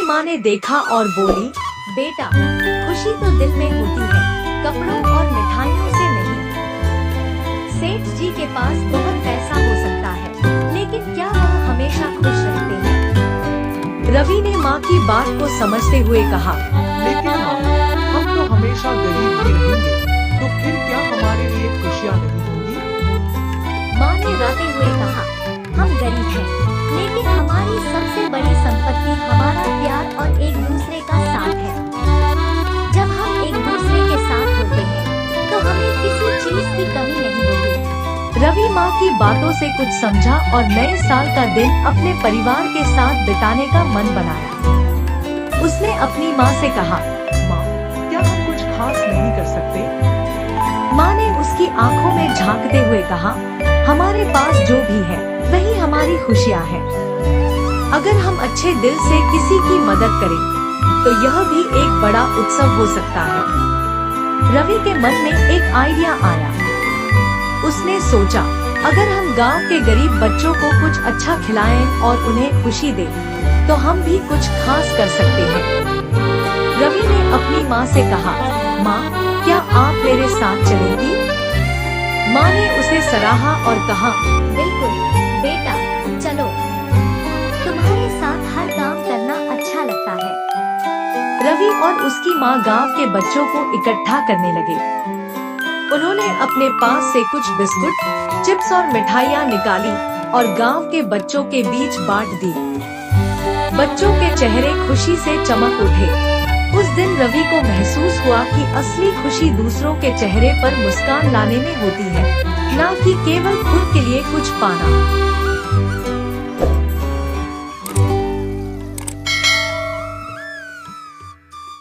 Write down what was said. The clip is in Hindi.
की माँ ने देखा और बोली, बेटा, खुशी तो दिल में होती है, कपड़ों और मिठाइयों से नहीं। सेठ जी के पास बहुत पैसा हो सकता है, लेकिन क्या वह हमेशा खुश रहते हैं? रवि ने माँ की बात को समझते हुए कहा, लेकिन माँ, हम तो हमेशा गरीब ही रहेंगे, तो फिर क्या हमारे लिए खुशियाँ नहीं होंगी? माँ ने रोते हुए कहा, हम गरीब हैं, लेकिन हमारी सबसे बड़ी संपत्ति हमारा प्यार और एक दूसरे का साथ है। जब हम एक दूसरे के साथ होते हैं, तो हमें किसी चीज की कमी नहीं होती। रवि माँ की बातों से कुछ समझा और नए साल का दिन अपने परिवार के साथ बिताने का मन बनाया। उसने अपनी माँ से कहा, माँ, क्या हम कुछ खास नहीं कर सकते? माँ ने उसकी आंखों में झांकते हुए कहा, हमारे पास जो भी है वही हमारी खुशियाँ हैं। अगर हम अच्छे दिल से किसी की मदद करें, तो यह भी एक बड़ा उत्सव हो सकता है। रवि के मन में एक आइडिया आया। उसने सोचा, अगर हम गांव के गरीब बच्चों को कुछ अच्छा खिलाएं और उन्हें खुशी दें, तो हम भी कुछ खास कर सकते हैं। रवि ने अपनी माँ से कहा, माँ, क्या आप मेरे साथ चलेंगी? माँ ने उसे सराहा और कहा, बिल्कुल बेटा, चलो, तुम्हारे साथ हर काम करना अच्छा लगता है। रवि और उसकी माँ गांव के बच्चों को इकट्ठा करने लगे। उन्होंने अपने पास से कुछ बिस्कुट, चिप्स और मिठाइयाँ निकाली और गांव के बच्चों के बीच बांट दी। बच्चों के चेहरे खुशी से चमक उठे। उस दिन रवि को महसूस हुआ कि असली खुशी दूसरों के चेहरे पर मुस्कान लाने में होती है, न कि केवल खुद के लिए कुछ पाना।